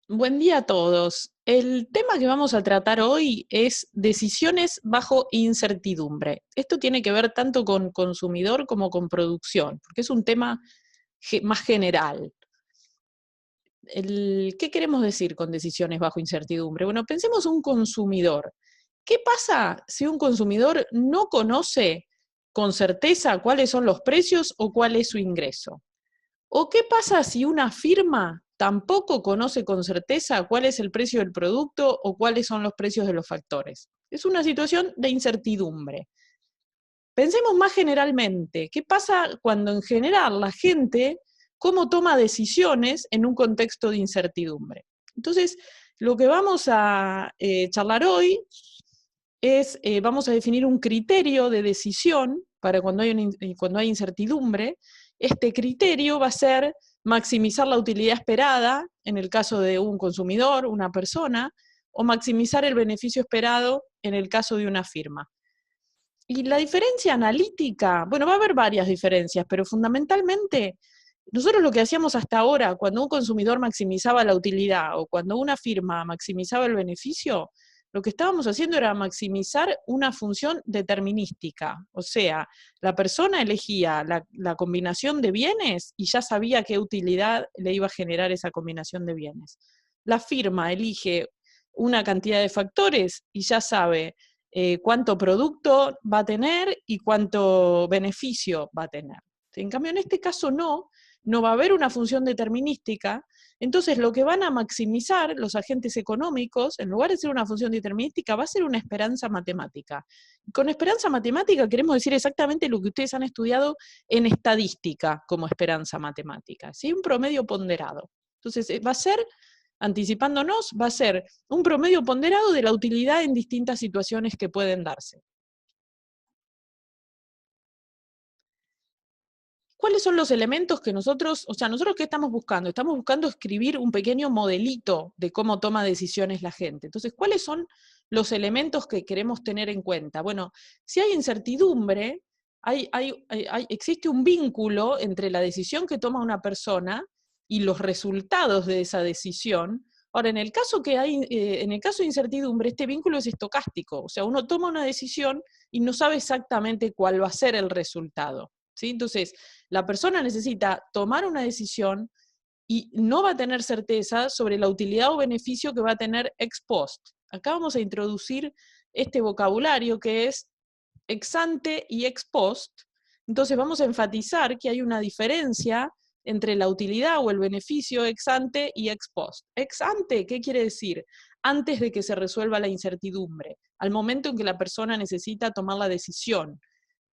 Buen día a todos. El tema que vamos a tratar hoy es decisiones bajo incertidumbre. Esto tiene que ver tanto con consumidor como con producción, porque es un tema más general. ¿Qué queremos decir con decisiones bajo incertidumbre? Bueno, pensemos un consumidor. ¿Qué pasa si un consumidor no conoce con certeza cuáles son los precios o cuál es su ingreso? ¿O qué pasa si una firma tampoco conoce con certeza cuál es el precio del producto o cuáles son los precios de los factores? Es una situación de incertidumbre. Pensemos más generalmente, ¿qué pasa cuando en general la gente, cómo toma decisiones en un contexto de incertidumbre? Entonces, lo que vamos a charlar hoy es, vamos a definir un criterio de decisión para cuando hay incertidumbre. Este criterio va a ser maximizar la utilidad esperada en el caso de un consumidor, una persona, o maximizar el beneficio esperado en el caso de una firma. Y la diferencia analítica, bueno, va a haber varias diferencias, pero fundamentalmente nosotros lo que hacíamos hasta ahora, cuando un consumidor maximizaba la utilidad o cuando una firma maximizaba el beneficio, lo que estábamos haciendo era maximizar una función determinística. O sea, la persona elegía la combinación de bienes y ya sabía qué utilidad le iba a generar esa combinación de bienes. La firma elige una cantidad de factores y ya sabe cuánto producto va a tener y cuánto beneficio va a tener. En cambio, en este caso no va a haber una función determinística, entonces lo que van a maximizar los agentes económicos, en lugar de ser una función determinística, va a ser una esperanza matemática. Con esperanza matemática queremos decir exactamente lo que ustedes han estudiado en estadística como esperanza matemática, ¿sí? Un promedio ponderado. Entonces, va a ser, anticipándonos, va a ser un promedio ponderado de la utilidad en distintas situaciones que pueden darse. ¿Cuáles son los elementos que nosotros, o sea, nosotros qué estamos buscando? Estamos buscando escribir un pequeño modelito de cómo toma decisiones la gente. Entonces, ¿cuáles son los elementos que queremos tener en cuenta? Bueno, si hay incertidumbre, existe un vínculo entre la decisión que toma una persona y los resultados de esa decisión. Ahora, en el caso de incertidumbre, este vínculo es estocástico, o sea, uno toma una decisión y no sabe exactamente cuál va a ser el resultado. ¿Sí? Entonces, la persona necesita tomar una decisión y no va a tener certeza sobre la utilidad o beneficio que va a tener ex post. Acá vamos a introducir este vocabulario que es ex ante y ex post. Entonces vamos a enfatizar que hay una diferencia entre la utilidad o el beneficio ex ante y ex post. Ex ante, ¿qué quiere decir? Antes de que se resuelva la incertidumbre, al momento en que la persona necesita tomar la decisión.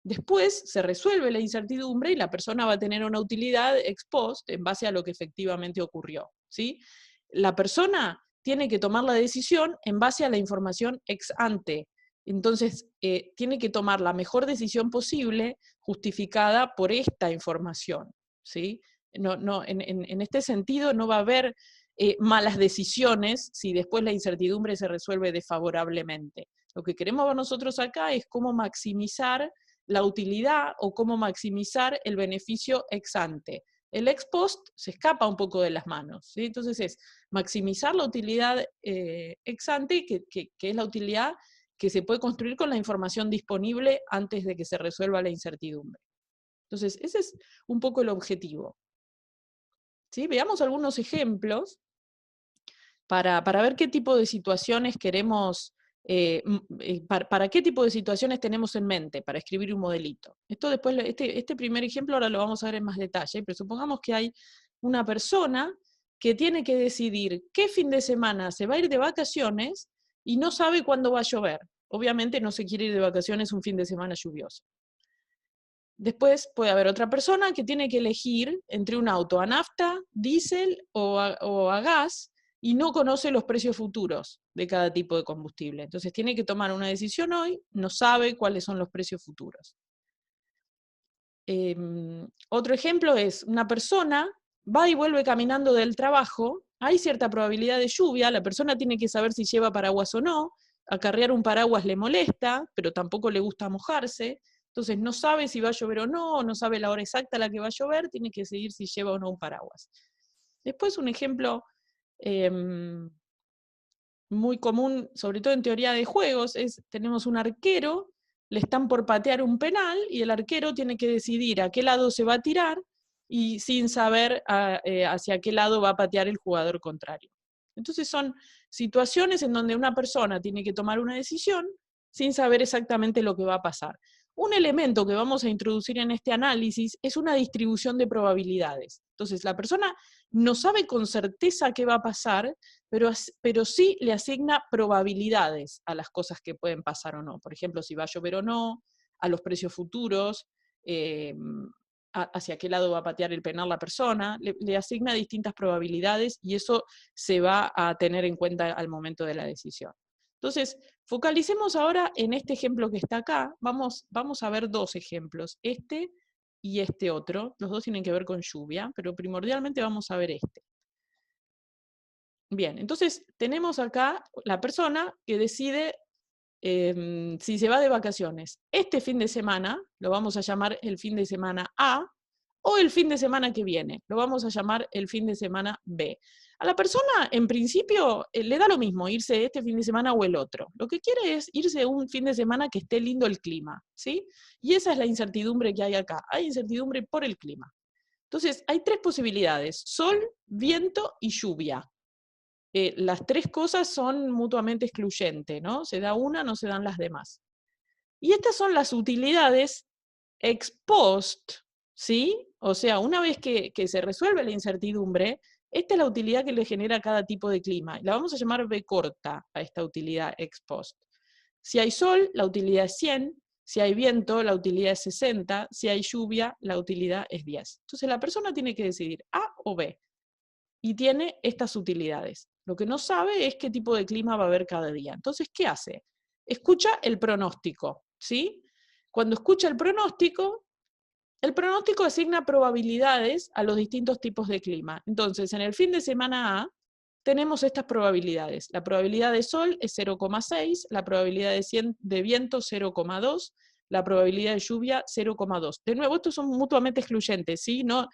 Después se resuelve la incertidumbre y la persona va a tener una utilidad ex post en base a lo que efectivamente ocurrió. ¿Sí? La persona tiene que tomar la decisión en base a la información ex ante. Entonces, tiene que tomar la mejor decisión posible justificada por esta información. ¿Sí? En este sentido, no va a haber malas decisiones si después la incertidumbre se resuelve desfavorablemente. Lo que queremos ver nosotros acá es cómo maximizar la utilidad o cómo maximizar el beneficio ex ante. El ex post se escapa un poco de las manos, ¿sí? Entonces es maximizar la utilidad ex ante, que es la utilidad que se puede construir con la información disponible antes de que se resuelva la incertidumbre. Entonces, ese es un poco el objetivo. ¿Sí? Veamos algunos ejemplos para ver qué tipo de situaciones queremos, para qué tipo de situaciones tenemos en mente para escribir un modelito. Esto después, este primer ejemplo ahora lo vamos a ver en más detalle, pero supongamos que hay una persona que tiene que decidir qué fin de semana se va a ir de vacaciones y no sabe cuándo va a llover. Obviamente no se quiere ir de vacaciones un fin de semana lluvioso. Después puede haber otra persona que tiene que elegir entre un auto a nafta, diésel o a gas y no conoce los precios futuros de cada tipo de combustible. Entonces tiene que tomar una decisión hoy, no sabe cuáles son los precios futuros. Otro ejemplo es una persona va y vuelve caminando del trabajo, hay cierta probabilidad de lluvia, la persona tiene que saber si lleva paraguas o no, acarrear un paraguas le molesta, pero tampoco le gusta mojarse, entonces no sabe si va a llover o no sabe la hora exacta a la que va a llover, tiene que decidir si lleva o no un paraguas. Después un ejemplo muy común, sobre todo en teoría de juegos, es tenemos un arquero, le están por patear un penal y el arquero tiene que decidir a qué lado se va a tirar y sin saber hacia qué lado va a patear el jugador contrario. Entonces son situaciones en donde una persona tiene que tomar una decisión sin saber exactamente lo que va a pasar. Un elemento que vamos a introducir en este análisis es una distribución de probabilidades. Entonces la persona no sabe con certeza qué va a pasar, pero sí le asigna probabilidades a las cosas que pueden pasar o no. Por ejemplo, si va a llover o no, a los precios futuros, hacia qué lado va a patear el penal la persona, le asigna distintas probabilidades y eso se va a tener en cuenta al momento de la decisión. Entonces, focalicemos ahora en este ejemplo que está acá. Vamos a ver dos ejemplos, este y este otro. Los dos tienen que ver con lluvia, pero primordialmente vamos a ver este. Bien, entonces tenemos acá la persona que decide si se va de vacaciones este fin de semana, lo vamos a llamar el fin de semana A, o el fin de semana que viene, lo vamos a llamar el fin de semana B. A la persona, en principio, le da lo mismo irse este fin de semana o el otro. Lo que quiere es irse un fin de semana que esté lindo el clima, ¿sí? Y esa es la incertidumbre que hay acá. Hay incertidumbre por el clima. Entonces, hay tres posibilidades: sol, viento y lluvia. Las tres cosas son mutuamente excluyentes, ¿no? Se da una, no se dan las demás. Y estas son las utilidades ex post, ¿sí? O sea, una vez que se resuelve la incertidumbre, esta es la utilidad que le genera cada tipo de clima. La vamos a llamar B corta a esta utilidad ex post. Si hay sol, la utilidad es 100. Si hay viento, la utilidad es 60. Si hay lluvia, la utilidad es 10. Entonces la persona tiene que decidir A o B. Y tiene estas utilidades. Lo que no sabe es qué tipo de clima va a haber cada día. Entonces, ¿qué hace? Escucha el pronóstico, ¿sí? Cuando escucha el pronóstico asigna probabilidades a los distintos tipos de clima. Entonces, en el fin de semana A, tenemos estas probabilidades. La probabilidad de sol es 0,6, la probabilidad de viento 0,2, la probabilidad de lluvia 0,2. De nuevo, estos son mutuamente excluyentes, ¿sí? No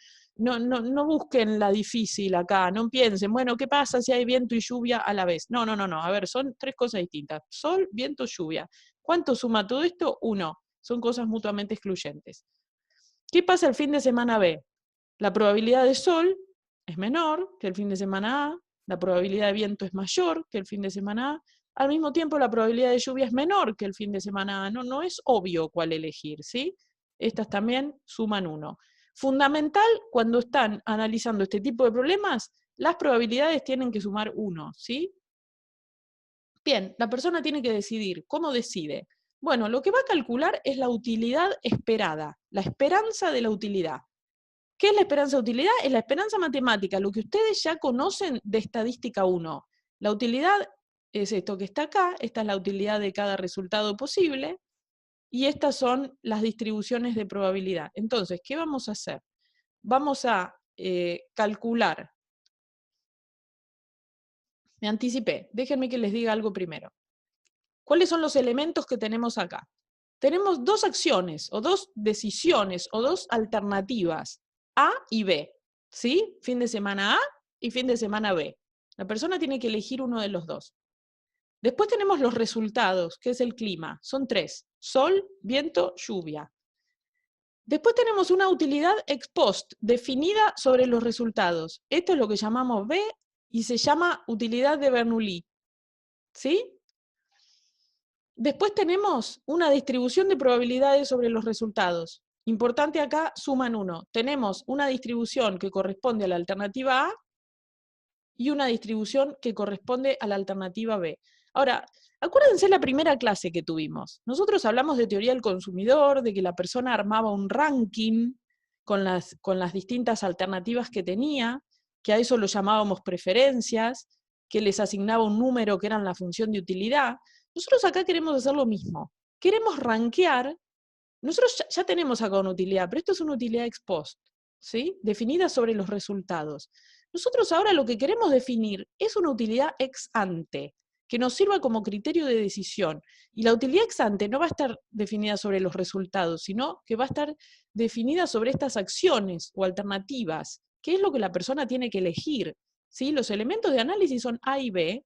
busquen la difícil acá, no piensen, bueno, ¿qué pasa si hay viento y lluvia a la vez? No. A ver, son tres cosas distintas. Sol, viento, lluvia. ¿Cuánto suma todo esto? 1. Son cosas mutuamente excluyentes. ¿Qué pasa el fin de semana B? La probabilidad de sol es menor que el fin de semana A, la probabilidad de viento es mayor que el fin de semana A, al mismo tiempo la probabilidad de lluvia es menor que el fin de semana A. No es obvio cuál elegir, ¿sí? Estas también suman 1. Fundamental, cuando están analizando este tipo de problemas, las probabilidades tienen que sumar 1, ¿sí? Bien, la persona tiene que decidir. ¿Cómo decide? Bueno, lo que va a calcular es la utilidad esperada, la esperanza de la utilidad. ¿Qué es la esperanza de utilidad? Es la esperanza matemática, lo que ustedes ya conocen de estadística 1. La utilidad es esto que está acá, esta es la utilidad de cada resultado posible, y estas son las distribuciones de probabilidad. Entonces, ¿qué vamos a hacer? Vamos a calcular. Me anticipé, déjenme que les diga algo primero. ¿Cuáles son los elementos que tenemos acá? Tenemos dos acciones, o dos decisiones, o dos alternativas, A y B, ¿sí? Fin de semana A y fin de semana B. La persona tiene que elegir uno de los dos. Después tenemos los resultados, que es el clima. Son 3, sol, viento, lluvia. Después tenemos una utilidad ex post, definida sobre los resultados. Esto es lo que llamamos B y se llama utilidad de Bernoulli, ¿sí? Después tenemos una distribución de probabilidades sobre los resultados. Importante acá, suman 1. Tenemos una distribución que corresponde a la alternativa A y una distribución que corresponde a la alternativa B. Ahora, acuérdense la primera clase que tuvimos. Nosotros hablamos de teoría del consumidor, de que la persona armaba un ranking con las distintas alternativas que tenía, que a eso lo llamábamos preferencias, que les asignaba un número que eran la función de utilidad. Nosotros acá queremos hacer lo mismo. Queremos rankear. Nosotros ya tenemos acá una utilidad, pero esto es una utilidad ex post, ¿sí? Definida sobre los resultados. Nosotros ahora lo que queremos definir es una utilidad ex ante, que nos sirva como criterio de decisión. Y la utilidad ex ante no va a estar definida sobre los resultados, sino que va a estar definida sobre estas acciones o alternativas, que es lo que la persona tiene que elegir, ¿sí? Los elementos de análisis son A y B,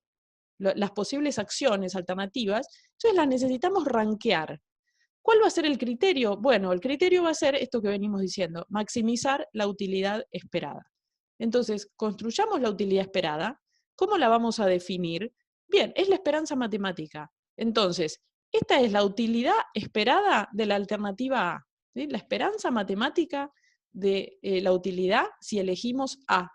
las posibles acciones alternativas, entonces las necesitamos rankear. ¿Cuál va a ser el criterio? Bueno, el criterio va a ser esto que venimos diciendo, maximizar la utilidad esperada. Entonces, construyamos la utilidad esperada. ¿Cómo la vamos a definir? Bien, es la esperanza matemática. Entonces, esta es la utilidad esperada de la alternativa A, ¿sí? La esperanza matemática de la utilidad si elegimos A.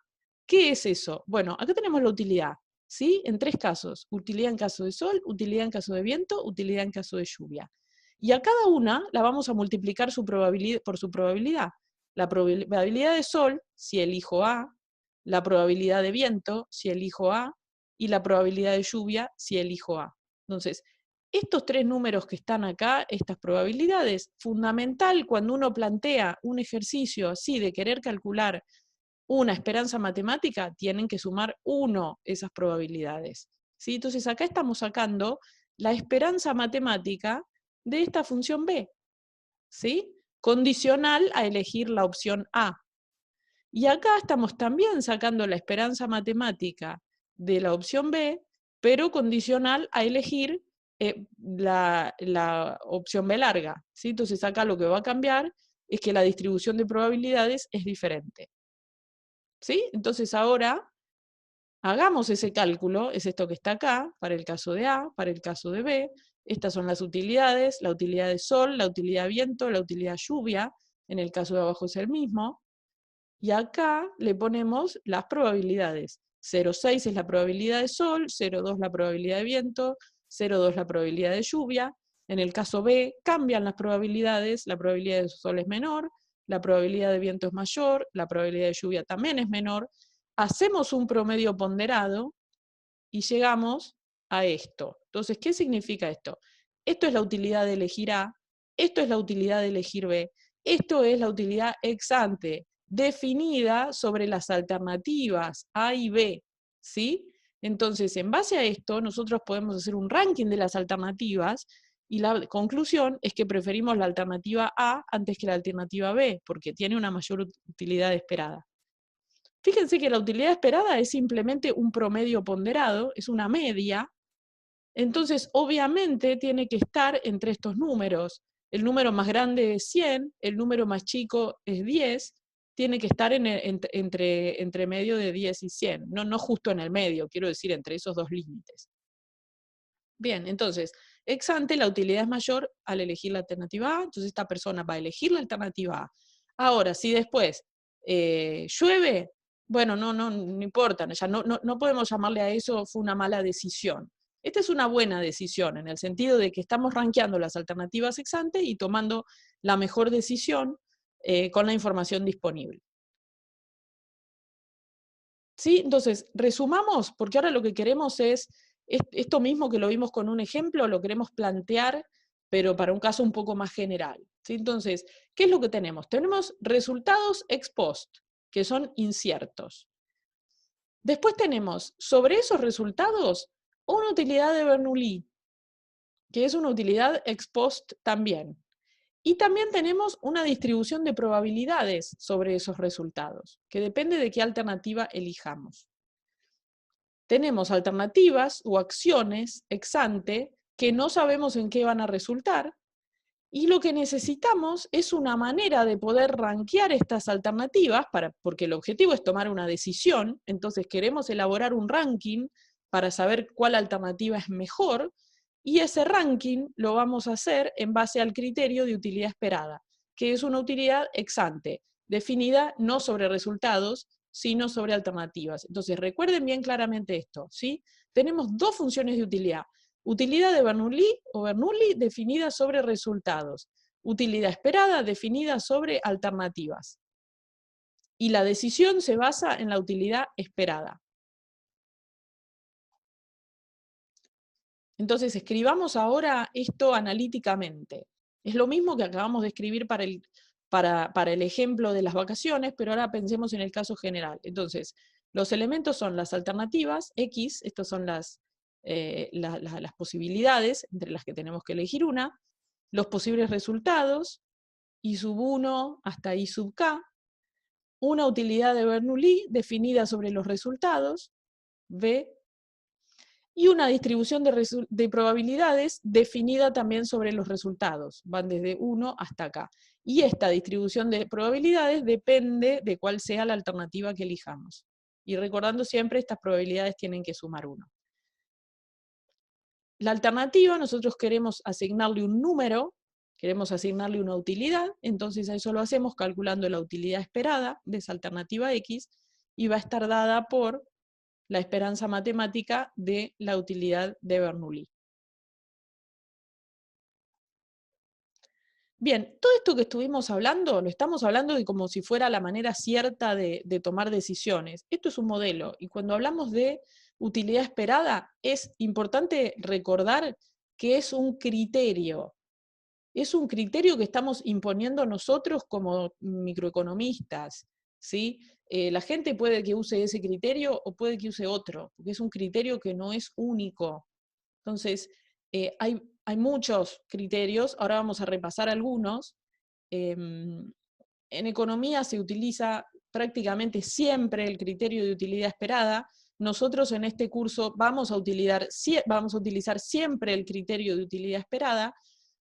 ¿Qué es eso? Bueno, acá tenemos la utilidad, ¿sí? En tres casos: utilidad en caso de sol, utilidad en caso de viento, utilidad en caso de lluvia. Y a cada una la vamos a multiplicar por su probabilidad. La probabilidad de sol, si elijo A, la probabilidad de viento, si elijo A, y la probabilidad de lluvia, si elijo A. Entonces, estos tres números que están acá, estas probabilidades, fundamental cuando uno plantea un ejercicio así de querer calcular una esperanza matemática, tienen que sumar 1 esas probabilidades, ¿sí? Entonces acá estamos sacando la esperanza matemática de esta función B, ¿sí? Condicional a elegir la opción A. Y acá estamos también sacando la esperanza matemática de la opción B, pero condicional a elegir la opción B larga, ¿sí? Entonces acá lo que va a cambiar es que la distribución de probabilidades es diferente, ¿sí? Entonces ahora hagamos ese cálculo, es esto que está acá, para el caso de A, para el caso de B. Estas son las utilidades, la utilidad de sol, la utilidad viento, la utilidad lluvia, en el caso de abajo es el mismo. Y acá le ponemos las probabilidades. 0,6 es la probabilidad de sol, 0,2 la probabilidad de viento, 0,2 la probabilidad de lluvia. En el caso B cambian las probabilidades, la probabilidad de sol es menor, la probabilidad de viento es mayor, la probabilidad de lluvia también es menor. Hacemos un promedio ponderado y llegamos a esto. Entonces, ¿qué significa esto? Esto es la utilidad de elegir A, esto es la utilidad de elegir B, esto es la utilidad ex ante, definida sobre las alternativas A y B, ¿sí? Entonces, en base a esto, nosotros podemos hacer un ranking de las alternativas y la conclusión es que preferimos la alternativa A antes que la alternativa B, porque tiene una mayor utilidad esperada. Fíjense que la utilidad esperada es simplemente un promedio ponderado, es una media, entonces obviamente tiene que estar entre estos números. El número más grande es 100, el número más chico es 10, tiene que estar entre medio de 10 y 100, no justo en el medio, quiero decir entre esos dos límites. Bien, entonces, ex ante la utilidad es mayor al elegir la alternativa A, entonces esta persona va a elegir la alternativa A. Ahora, si después llueve, bueno, no importa, ya no podemos llamarle a eso fue una mala decisión. Esta es una buena decisión, en el sentido de que estamos rankeando las alternativas ex ante y tomando la mejor decisión con la información disponible. ¿Sí? Entonces, resumamos, porque ahora lo que queremos es esto mismo que lo vimos con un ejemplo, lo queremos plantear, pero para un caso un poco más general. ¿Sí? Entonces, ¿qué es lo que tenemos? Tenemos resultados ex post, que son inciertos. Después tenemos, sobre esos resultados, una utilidad de Bernoulli, que es una utilidad ex post también. Y también tenemos una distribución de probabilidades sobre esos resultados, que depende de qué alternativa elijamos. Tenemos alternativas o acciones ex ante que no sabemos en qué van a resultar, y lo que necesitamos es una manera de poder rankear estas alternativas, porque el objetivo es tomar una decisión, entonces queremos elaborar un ranking para saber cuál alternativa es mejor, y ese ranking lo vamos a hacer en base al criterio de utilidad esperada, que es una utilidad ex ante, definida no sobre resultados, sino sobre alternativas. Entonces recuerden bien claramente esto, ¿sí? Tenemos dos funciones de utilidad. Utilidad de Bernoulli o Bernoulli definida sobre resultados. Utilidad esperada definida sobre alternativas. Y la decisión se basa en la utilidad esperada. Entonces escribamos ahora esto analíticamente. Es lo mismo que acabamos de escribir para el ejemplo de las vacaciones, pero ahora pensemos en el caso general. Entonces, los elementos son las alternativas, X, estas son las posibilidades entre las que tenemos que elegir una, los posibles resultados, I sub 1 hasta I sub k, una utilidad de Bernoulli definida sobre los resultados, B, y una distribución de probabilidades definida también sobre los resultados, van desde 1 hasta acá. Y esta distribución de probabilidades depende de cuál sea la alternativa que elijamos. Y recordando siempre, estas probabilidades tienen que sumar 1. La alternativa, nosotros queremos asignarle un número, queremos asignarle una utilidad, entonces a eso lo hacemos calculando la utilidad esperada de esa alternativa X, y va a estar dada por la esperanza matemática de la utilidad de Bernoulli. Bien, todo esto que estuvimos hablando, lo estamos hablando de como si fuera la manera cierta de tomar decisiones. Esto es un modelo, y cuando hablamos de utilidad esperada, es importante recordar que es un criterio. Es un criterio que estamos imponiendo nosotros como microeconomistas, ¿sí? La gente puede que use ese criterio o puede que use otro, porque es un criterio que no es único. Entonces, hay muchos criterios, ahora vamos a repasar algunos. En economía se utiliza prácticamente siempre el criterio de utilidad esperada. Nosotros en este curso vamos a utilizar siempre el criterio de utilidad esperada,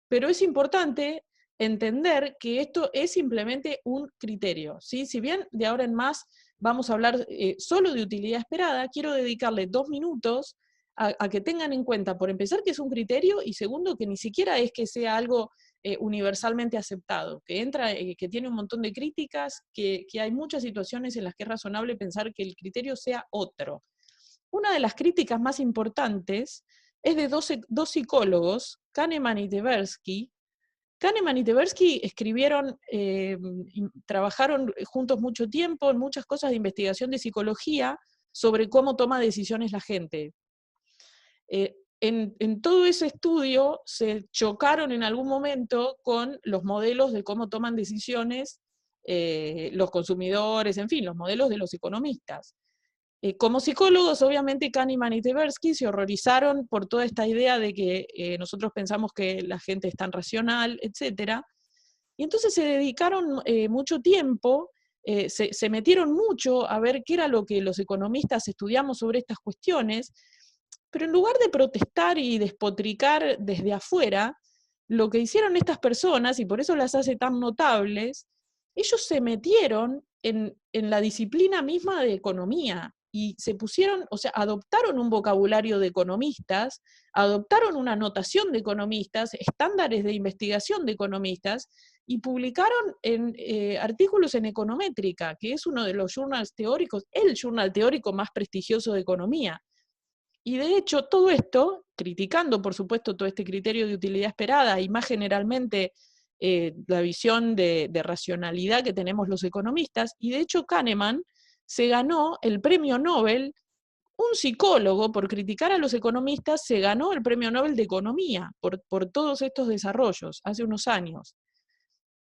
pero es importante entender que esto es simplemente un criterio, ¿sí? Si bien de ahora en más vamos a hablar solo de utilidad esperada, quiero dedicarle 2 minutos a que tengan en cuenta, por empezar, que es un criterio, y segundo, que ni siquiera es que sea algo universalmente aceptado, que entra, que tiene un montón de críticas, que hay muchas situaciones en las que es razonable pensar que el criterio sea otro. Una de las críticas más importantes es de dos psicólogos, Kahneman y Tversky. Kahneman y Tversky escribieron, trabajaron juntos mucho tiempo en muchas cosas de investigación de psicología sobre cómo toma decisiones la gente. En todo ese estudio se chocaron en algún momento con los modelos de cómo toman decisiones los consumidores, en fin, los modelos de los economistas. Como psicólogos, obviamente, Kahneman y Tversky se horrorizaron por toda esta idea de que nosotros pensamos que la gente es tan racional, etc. Y entonces se dedicaron mucho tiempo, se metieron mucho a ver qué era lo que los economistas estudiamos sobre estas cuestiones, pero en lugar de protestar y despotricar desde afuera, lo que hicieron estas personas, y por eso las hace tan notables, ellos se metieron en la disciplina misma de economía y se pusieron, o sea, adoptaron un vocabulario de economistas, adoptaron una notación de economistas, estándares de investigación de economistas, y publicaron artículos en Econométrica, que es uno de los journals teóricos, el journal teórico más prestigioso de economía. Y de hecho, todo esto, criticando por supuesto todo este criterio de utilidad esperada y más generalmente la visión de racionalidad que tenemos los economistas, y de hecho Kahneman se ganó el premio Nobel, un psicólogo por criticar a los economistas se ganó el premio Nobel de Economía por todos estos desarrollos hace unos años.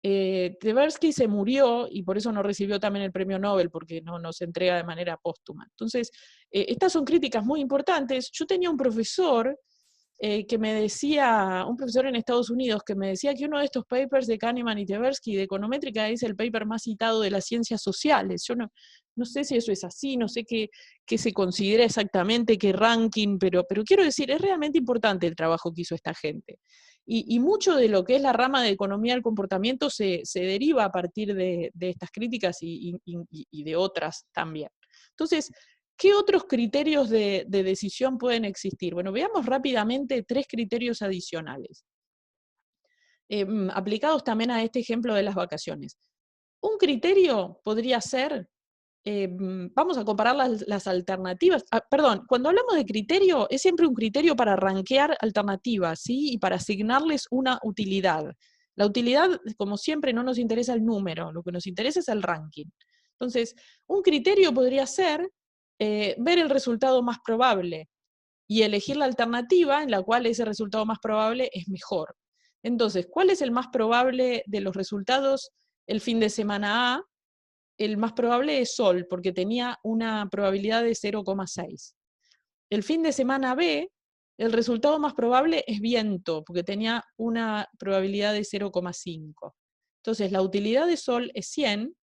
Tversky se murió y por eso no recibió también el premio Nobel, porque no se entrega de manera póstuma. Entonces, estas son críticas muy importantes. Yo tenía un profesor que me decía, un profesor en Estados Unidos, que me decía que uno de estos papers de Kahneman y Tversky de Econométrica es el paper más citado de las ciencias sociales. Yo no sé si eso es así, no sé qué se considera exactamente, qué ranking, pero quiero decir, es realmente importante el trabajo que hizo esta gente. Y mucho de lo que es la rama de economía del comportamiento se deriva a partir de estas críticas y de otras también. Entonces, ¿qué otros criterios de decisión pueden existir? Bueno, veamos rápidamente 3 criterios adicionales, aplicados también a este ejemplo de las vacaciones. Un criterio podría ser, vamos a comparar las alternativas. Perdón, cuando hablamos de criterio, es siempre un criterio para rankear alternativas, ¿sí? Y para asignarles una utilidad. La utilidad, como siempre, no nos interesa el número, lo que nos interesa es el ranking. Entonces, un criterio podría ser ver el resultado más probable y elegir la alternativa en la cual ese resultado más probable es mejor. Entonces, ¿cuál es el más probable de los resultados el fin de semana A? El más probable es Sol, porque tenía una probabilidad de 0,6. El fin de semana B, el resultado más probable es Viento, porque tenía una probabilidad de 0,5. Entonces, la utilidad de Sol es 100,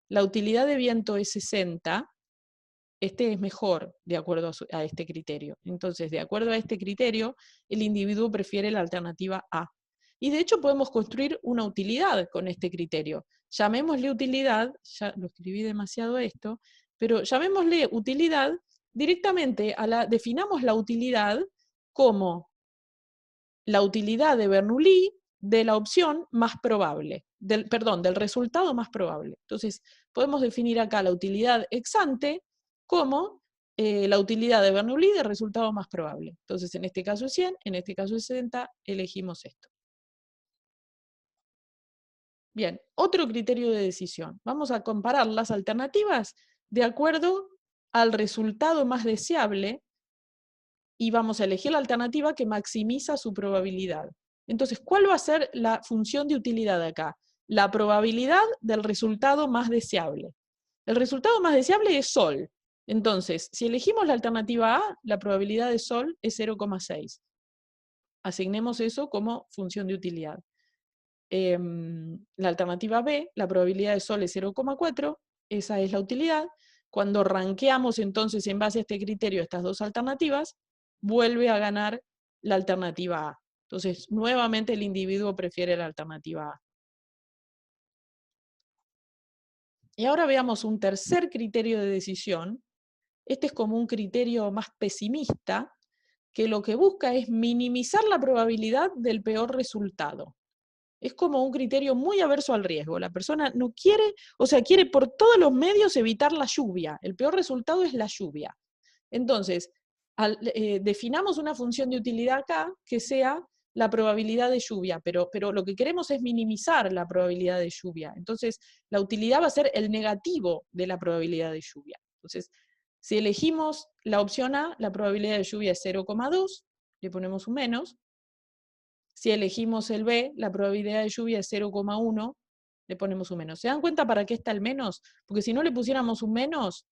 la utilidad de viento es 60, este es mejor de acuerdo a este criterio. Entonces, de acuerdo a este criterio, el individuo prefiere la alternativa A. Y de hecho podemos construir una utilidad con este criterio. Llamémosle utilidad, ya lo escribí demasiado esto, pero llamémosle utilidad directamente, definamos la utilidad como la utilidad de Bernoulli de la opción más probable, del resultado más probable. Entonces, podemos definir acá la utilidad ex ante como la utilidad de Bernoulli del resultado más probable. Entonces, en este caso es 100, en este caso es 60, elegimos esto. Bien, otro criterio de decisión. Vamos a comparar las alternativas de acuerdo al resultado más deseable y vamos a elegir la alternativa que maximiza su probabilidad. Entonces, ¿cuál va a ser la función de utilidad acá? La probabilidad del resultado más deseable. El resultado más deseable es Sol. Entonces, si elegimos la alternativa A, la probabilidad de Sol es 0,6. Asignemos eso como función de utilidad. La alternativa B, la probabilidad de Sol es 0,4, esa es la utilidad. Cuando rankeamos entonces en base a este criterio estas dos alternativas, vuelve a ganar la alternativa A. Entonces, nuevamente el individuo prefiere la alternativa A. Y ahora veamos un tercer criterio de decisión. Este es como un criterio más pesimista, que lo que busca es minimizar la probabilidad del peor resultado. Es como un criterio muy averso al riesgo. La persona no quiere, o sea, quiere por todos los medios evitar la lluvia. El peor resultado es la lluvia. Entonces, definamos una función de utilidad acá que sea la probabilidad de lluvia, pero lo que queremos es minimizar la probabilidad de lluvia. Entonces, la utilidad va a ser el negativo de la probabilidad de lluvia. Entonces, si elegimos la opción A, la probabilidad de lluvia es 0,2, le ponemos un menos. Si elegimos el B, la probabilidad de lluvia es 0,1, le ponemos un menos. ¿Se dan cuenta para qué está el menos? Porque si no le pusiéramos un menos,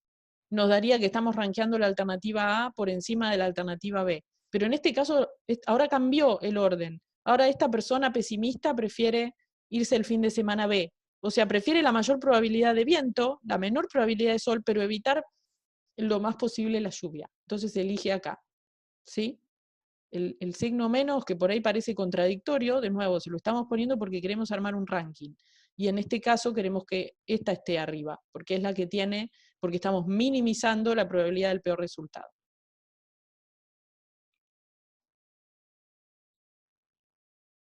nos daría que estamos rankeando la alternativa A por encima de la alternativa B. Pero en este caso, ahora cambió el orden. Ahora esta persona pesimista prefiere irse el fin de semana B. O sea, prefiere la mayor probabilidad de viento, la menor probabilidad de sol, pero evitar lo más posible la lluvia. Entonces elige acá. ¿Sí? El signo menos, que por ahí parece contradictorio, de nuevo, se lo estamos poniendo porque queremos armar un ranking. Y en este caso queremos que esta esté arriba, porque es la que tiene, porque estamos minimizando la probabilidad del peor resultado.